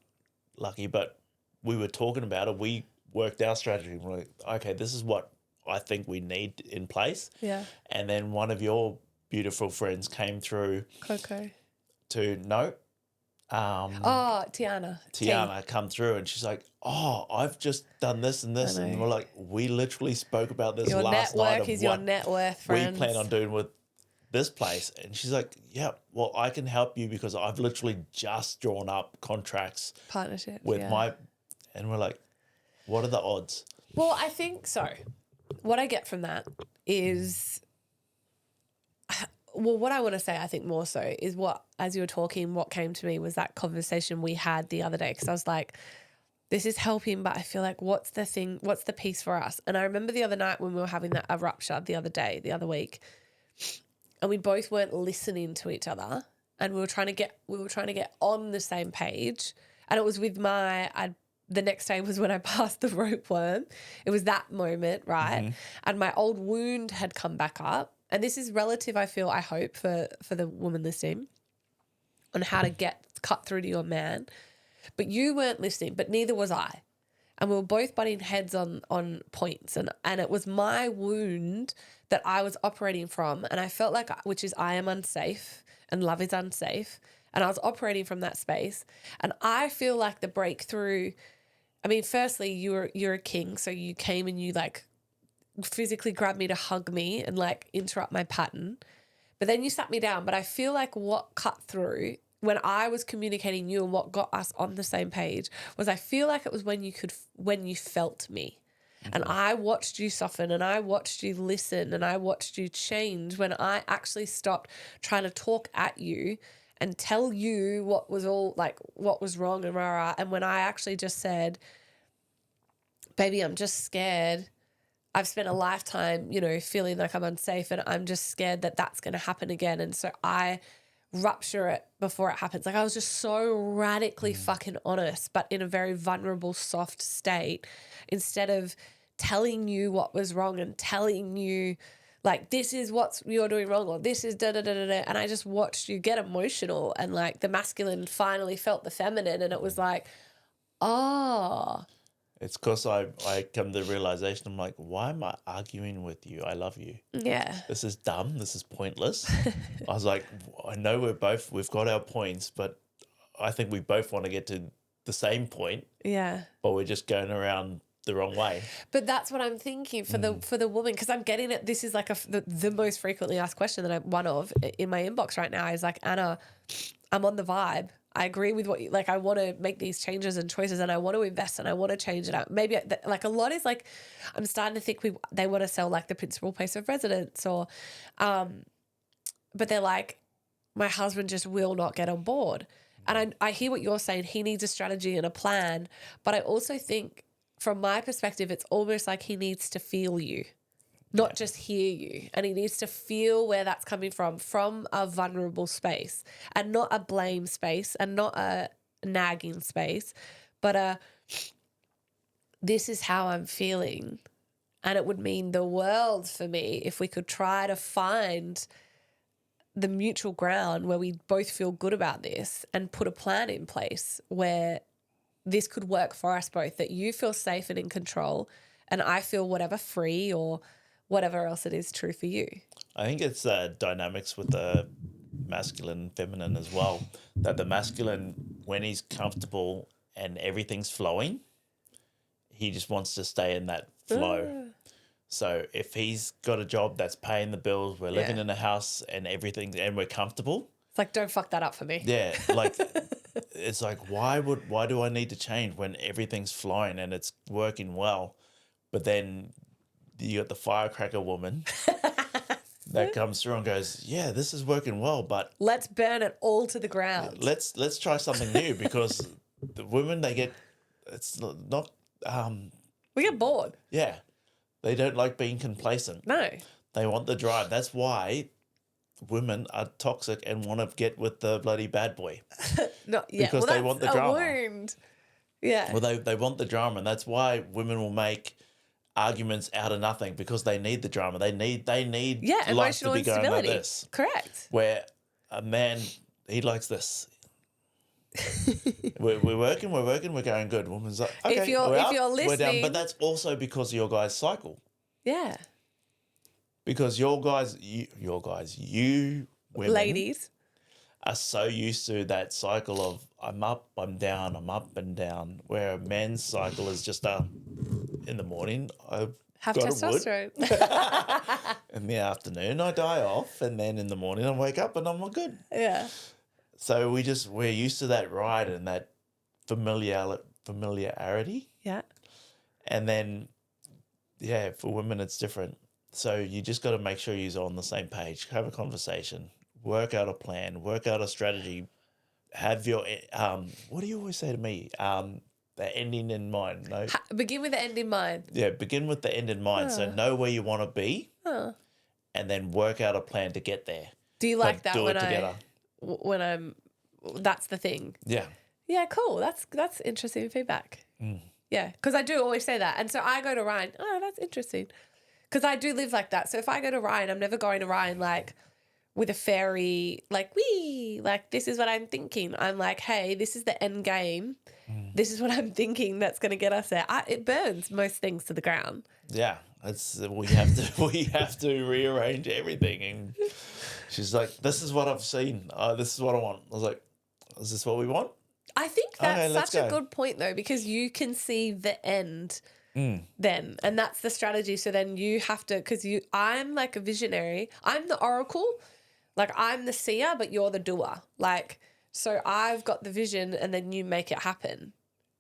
lucky, but we were talking about it. We worked our strategy. We're like, okay, this is what I think we need in place. Yeah. And then one of your beautiful friends came through Coco. to no. Tiana. Tiana come through and she's like, oh, I've just done this and this. And we're like, we literally spoke about this Your last night. network is your net worth, friends. We plan on doing with this place. And she's like, yeah, well, I can help you because I've literally just drawn up contracts. Partnerships. With my, and we're like, what are the odds? Well, I think so. What I get from that is, well, what I want to say, I think more so is what, as you were talking, what came to me was that conversation we had the other day. Because I was like, this is helping, but I feel like what's the piece for us? And I remember the other night when we were having that rupture the other week, and we both weren't listening to each other, and we were trying to get on the same page. And it was with the next day was when I passed the rope worm. It was that moment, right? Mm-hmm. And my old wound had come back up. And this is relative, I hope, for the woman listening on how to cut through to your man. But you weren't listening, but neither was I. And we were both butting heads on points. And it was my wound that I was operating from. And I felt like, which is I am unsafe and love is unsafe. And I was operating from that space. And I feel like the breakthrough, I mean, firstly, you're a king. So you came and you like physically grabbed me to hug me and like interrupt my pattern. But then you sat me down. But I feel like what cut through when I was communicating you and what got us on the same page was I feel like it was when you felt me. Mm-hmm. And I watched you soften and I watched you listen and I watched you change when I actually stopped trying to talk at you and tell you what was wrong and rah. And when I actually just said, baby, I'm just scared. I've spent a lifetime, feeling like I'm unsafe and I'm just scared that that's going to happen again. And so I rupture it before it happens. Like I was just so radically fucking honest, but in a very vulnerable, soft state, instead of telling you what was wrong and telling you like, this is what you're doing wrong or this is da-da-da-da-da. And I just watched you get emotional and like the masculine finally felt the feminine and it was like, oh. It's because I come to the realization, I'm like, why am I arguing with you? I love you. Yeah. This is dumb. This is pointless. I was like, I know we've got our points, but I think we both want to get to the same point. Yeah. But we're just going around the wrong way. But that's what I'm thinking for the woman, because I'm getting it. This is like the most frequently asked question that one of in my inbox right now is like, Anna, I'm on the vibe. I agree with what you like. I want to make these changes and choices, and I want to invest, and I want to change it out. Maybe like a lot is like, I'm starting to think they want to sell like the principal place of residence, or, but they're like, my husband just will not get on board. And I hear what you're saying. He needs a strategy and a plan, but I also think from my perspective, it's almost like he needs to feel you. Not just hear you. And he needs to feel where that's coming from a vulnerable space and not a blame space and not a nagging space, but this is how I'm feeling. And it would mean the world for me if we could try to find the mutual ground where we both feel good about this and put a plan in place where this could work for us both, that you feel safe and in control and I feel whatever free or whatever else it is true for you. I think it's dynamics with the masculine and feminine as well, that the masculine, when he's comfortable and everything's flowing, he just wants to stay in that flow. So if he's got a job that's paying the bills, we're living in a house and everything, and we're comfortable. It's like, don't fuck that up for me. Yeah. Like, it's like, why do I need to change when everything's flowing and it's working well? But then you got the firecracker woman that comes through and goes, yeah, this is working well, but let's burn it all to the ground. Let's try something new, because the women, it's not we get bored. Yeah. They don't like being complacent. No. They want the drive. That's why women are toxic and want to get with the bloody bad boy. Because they want the drama. Wound. Yeah. Well, they want the drama, and that's why women will make arguments out of nothing because they need the drama. They need life to emotional be going like instability. this. Correct. Where a man, he likes this. we're working, we're going good. Woman's like, okay, If you're listening, we're down. But that's also because of your guys' cycle. Yeah. Because you women, Ladies, are so used to that cycle of I'm up, I'm down, I'm up and down. Where a man's cycle is just in the morning I've have got testosterone. a wood. In the afternoon I die off, and then in the morning I wake up and I'm all good. Yeah. So we're used to that ride and that familiarity. Yeah. And then, for women it's different. So you just got to make sure you're on the same page, have a conversation, work out a plan, work out a strategy, have your, what do you always say to me? The ending in mind. No? Begin with the end in mind. Yeah, begin with the end in mind. So know where you want to be and then work out a plan to get there. Do you like that do it together. That's the thing? Yeah. Yeah, cool. That's interesting feedback. Yeah, because I do always say that. And so I go to Ryan, oh, that's interesting. Because I do live like that. So if I go to Ryan, I'm never going to Ryan like with a fairy, like, this is what I'm thinking. I'm like, hey, this is the end game. This is what I'm thinking that's going to get us there. It burns most things to the ground. Yeah, we have to rearrange everything. And she's like, this is what I've seen. This is what I want. I was like, is this what we want? I think that's such a good point though, because you can see the end then, and that's the strategy. So then you have to, because I'm like a visionary. I'm the oracle, like I'm the seer, but you're the doer. Like, so I've got the vision and then you make it happen.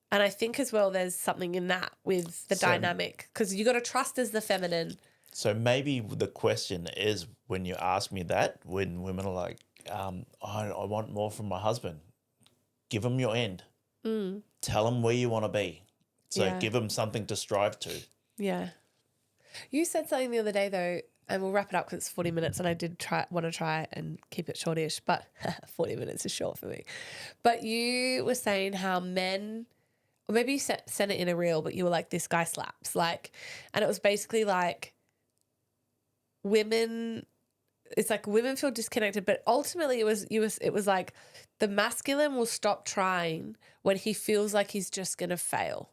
And I think as well there's something in that with the dynamic, because you got to trust as the feminine. So maybe the question is, when you ask me that, when women are like, I want more from my husband, give him your end. Tell him where you want to be. So give him something to strive to. Yeah. You said something the other day though, and we'll wrap it up because it's 40 minutes and I did want to try and keep it shortish, but 40 minutes is short for me. But you were saying how men, or maybe you sent it in a reel, but you were like, this guy slaps. Like, and it was basically like women, it's like women feel disconnected, but ultimately it was like the masculine will stop trying when he feels like he's just going to fail.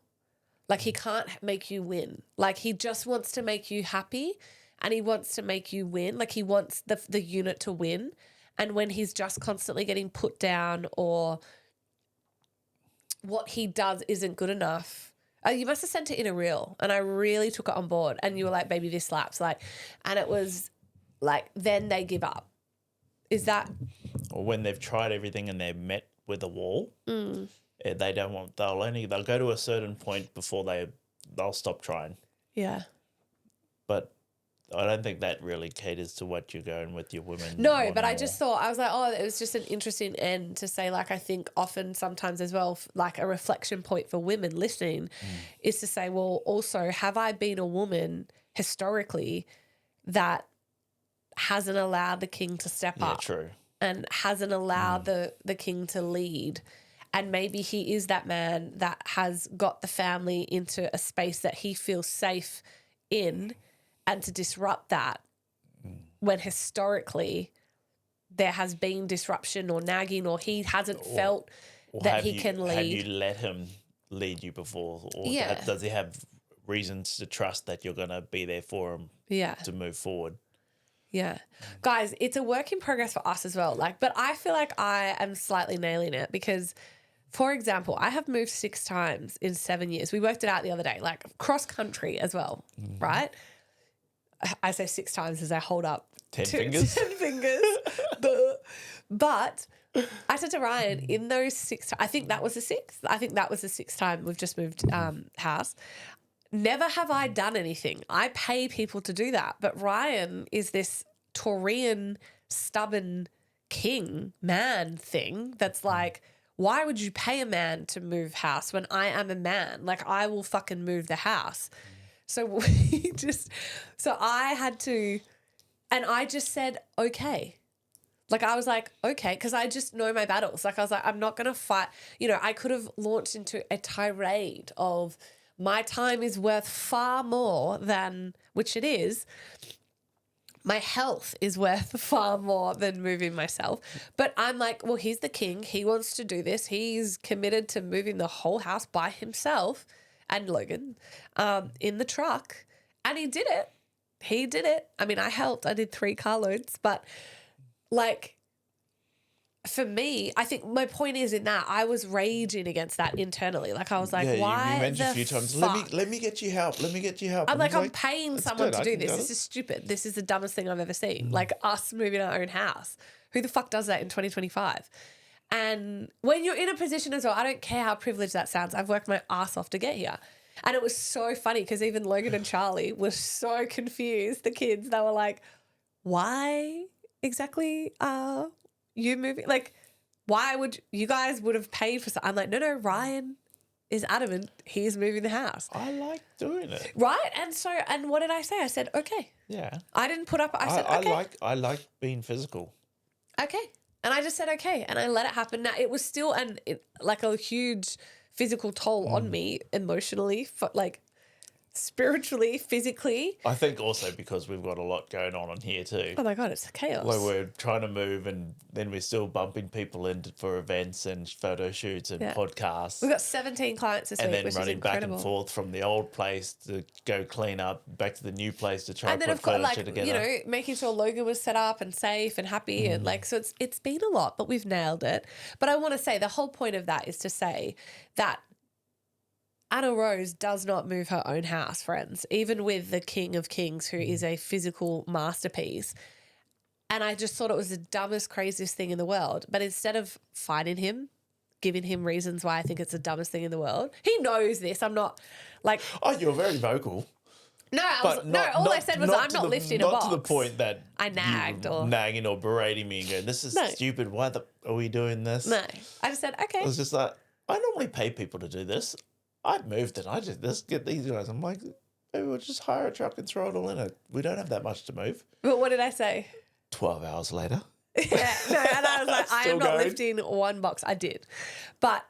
Like he can't make you win. Like he just wants to make you happy and he wants to make you win. Like he wants the unit to win. And when he's just constantly getting put down or what he does isn't good enough. You must have sent it in a reel and I really took it on board and you were like, baby, this slaps. Like, and it was like, then they give up. Is that? Or when they've tried everything and they're met with a wall, they don't want, they'll go to a certain point before they'll stop trying. Yeah. But I don't think that really caters to what you're going with your women. No, but I just thought, I was like, oh, it was just an interesting end to say, like, I think often sometimes as well, like a reflection point for women listening is to say, well, also, have I been a woman historically that hasn't allowed the king to step up? True. And hasn't allowed the king to lead. And maybe he is that man that has got the family into a space that he feels safe in, and to disrupt that when historically there has been disruption or nagging or he hasn't felt that he can lead. Have you let him lead you before? Or does he have reasons to trust that you're going to be there for him to move forward? Yeah. Guys, it's a work in progress for us as well. Like, but I feel like I am slightly nailing it because, for example, I have moved 6 times in 7 years. We worked it out the other day, like cross country as well, right? I say 6 times as I hold up 10 fingers. 10 fingers. But I said to Ryan, in those 6 I think that was the 6th. I think that was the 6th time we've just moved house. Never have I done anything. I pay people to do that. But Ryan is this Taurian, stubborn king man thing that's like, why would you pay a man to move house when I am a man? Like, I will fucking move the house. So I had to, and I just said, okay. Like, I was like, okay, because I just know my battles. Like, I was like, I'm not going to fight. You know, I could have launched into a tirade of my time is worth far more than, which it is, my health is worth far more than moving myself. But I'm like, well, he's the king. He wants to do this. He's committed to moving the whole house by himself and Logan in the truck. And he did it. He did it. I mean, I helped. I did 3 carloads. But like, for me, I think my point is in that I was raging against that internally. Like, I was like, why you mentioned the a few times, fuck? let me get you help. Let me get you help. I'm And like, it's I'm paying someone to do this. This is stupid. This is the dumbest thing I've ever seen. Like, us moving our own house. Who the fuck does that in 2025? And when you're in a position as well, I don't care how privileged that sounds. I've worked my ass off to get here. And it was so funny because even Logan and Charlie were so confused, the kids. They were like, why exactly are you moving? Like, why would you guys would have paid for something? I'm like, no, Ryan is adamant he's moving the house. I like doing it. Right? And what did I say? I said, okay. Yeah. I didn't put up, I said, okay. I like being physical. Okay. And I just said, okay. And I let it happen. Now, it was still like a huge physical toll on me emotionally, like spiritually, physically. I think also because we've got a lot going on here too. Oh my God, it's chaos. Like we're trying to move and then we're still bumping people in for events and photo shoots and podcasts. We've got 17 clients this week, then which is running incredible. back and forth from the old place to go clean up, back to the new place to try and and then put furniture I've got together. you know, making sure Logan was set up and safe and happy and like, so it's been a lot, but we've nailed it. But I want to say the whole point of that is to say that Anna Rose does not move her own house, friends, even with the King of Kings, who is a physical masterpiece. And I just thought it was the dumbest, craziest thing in the world. But instead of fighting him, giving him reasons why I think it's the dumbest thing in the world, he knows this. I'm not like... Oh, you're very vocal. No, all I said was I'm not lifting a box. Not to the point that I nagged or... nagging or berating me and going, this is stupid. Why are we doing this? No, I just said, okay. It was just like, I normally pay people to do this. I moved it. let's get these guys. I'm like, maybe we'll just hire a truck and throw it all in it. We don't have that much to move. But what did I say? 12 hours later. Yeah, no, and I was like, I am not going. lifting one box. I did. But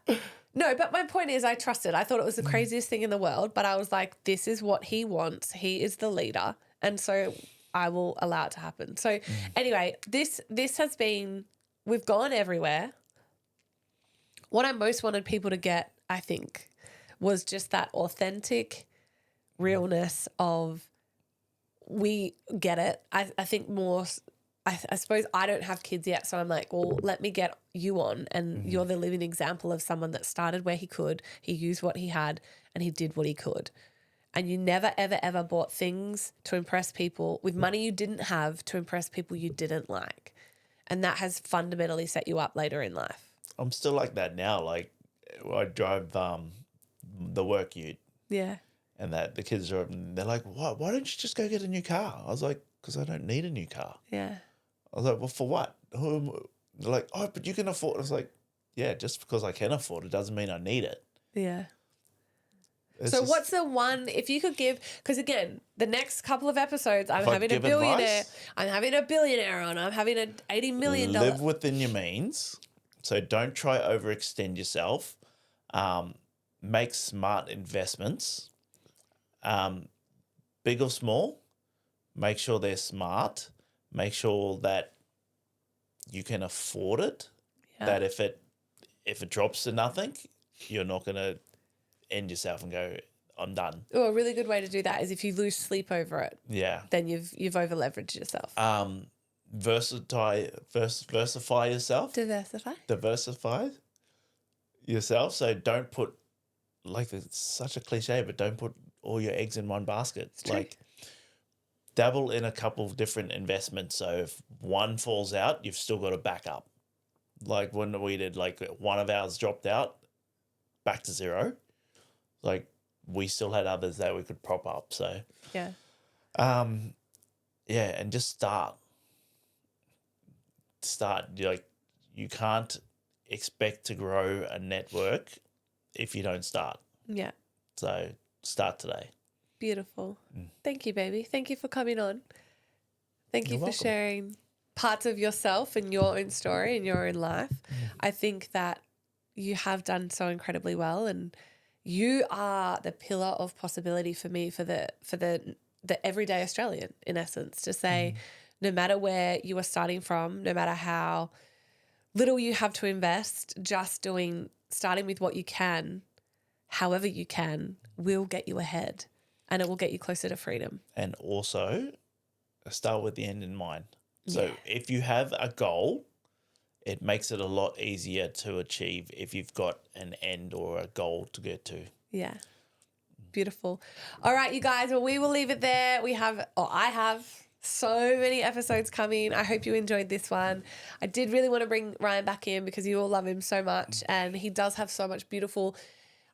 my point is I trusted. I thought it was the craziest thing in the world, but I was like, this is what he wants. He is the leader. And so I will allow it to happen. So anyway, this has been, we've gone everywhere. What I most wanted people to get, I think, was just that authentic realness of we get it. I think more, I suppose I don't have kids yet, so I'm like, well, let me get you on, and you're the living example of someone that started where he could, he used what he had, and he did what he could. And you never, ever, ever bought things to impress people with money you didn't have to impress people you didn't like. And that has fundamentally set you up later in life. I'm still like that now. Like I drive the work ute. Yeah. And that the kids are, they're like, why don't you just go get a new car? I was like, because I don't need a new car. Yeah. I was like, well, for what? They're like, oh, but you can afford it. I was like, yeah, just because I can afford it doesn't mean I need it. Yeah. So what's the one, if you could give, because again, the next couple of episodes, I'm having a billionaire, I'm having a billionaire on, I'm having an $80 million. Live within your means. So don't try overextend yourself. Make smart investments, big or small. Make sure they're smart. Make sure that you can afford it. Yeah. That if it drops to nothing, you're not going to end yourself and go, I'm done. Oh, a really good way to do that is if you lose sleep over it. Yeah. Then you've over leveraged yourself. Diversify yourself. Diversify yourself. So don't put, like, it's such a cliche, but don't put all your eggs in one basket. Like, dabble in a couple of different investments. So if one falls out, you've still got a backup. Like when we did, like one of ours dropped out, back to zero. Like we still had others that we could prop up. So yeah, and just start. Like you can't expect to grow a network if you don't start. Yeah. So start today. Beautiful. Thank you, baby. Thank you for coming on. Thank you for sharing parts of yourself and your own story and your own life. I think that you have done so incredibly well, and you are the pillar of possibility for me for the everyday Australian, in essence, to say no matter where you are starting from, no matter how little you have to invest, just starting with what you can, however you can, will get you ahead and it will get you closer to freedom. And also start with the end in mind. So if you have a goal, it makes it a lot easier to achieve if you've got an end or a goal to get to. Yeah. Beautiful. All right, you guys. Well, we will leave it there. I have so many episodes coming. I hope you enjoyed this one. I did really want to bring Ryan back in because you all love him so much. And he does have so much beautiful,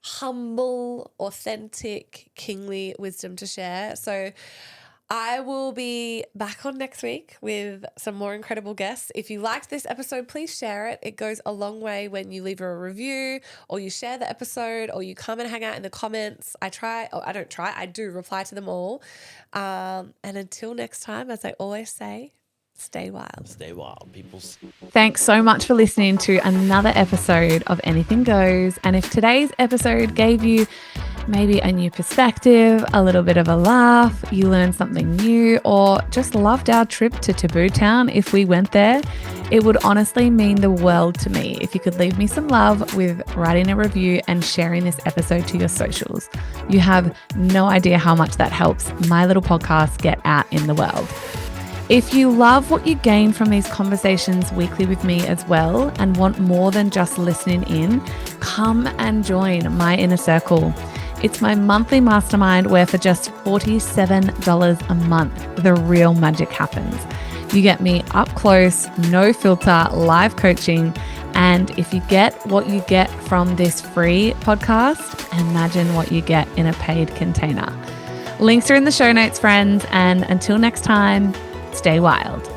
humble, authentic, kingly wisdom to share. So I will be back on next week with some more incredible guests. If you liked this episode, please share it. It goes a long way when you leave a review or you share the episode or you come and hang out in the comments. I do reply to them all. And until next time, as I always say, stay wild. Stay wild, people. Thanks so much for listening to another episode of Anything Goes. And if today's episode gave you maybe a new perspective, a little bit of a laugh, you learned something new, or just loved our trip to Taboo Town if we went there, it would honestly mean the world to me if you could leave me some love with writing a review and sharing this episode to your socials. You have no idea how much that helps my little podcast get out in the world. If you love what you gain from these conversations weekly with me as well and want more than just listening in, come and join my inner circle. It's my monthly mastermind where for just $47 a month, the real magic happens. You get me up close, no filter, live coaching. And if you get what you get from this free podcast, imagine what you get in a paid container. Links are in the show notes, friends. And until next time, stay wild.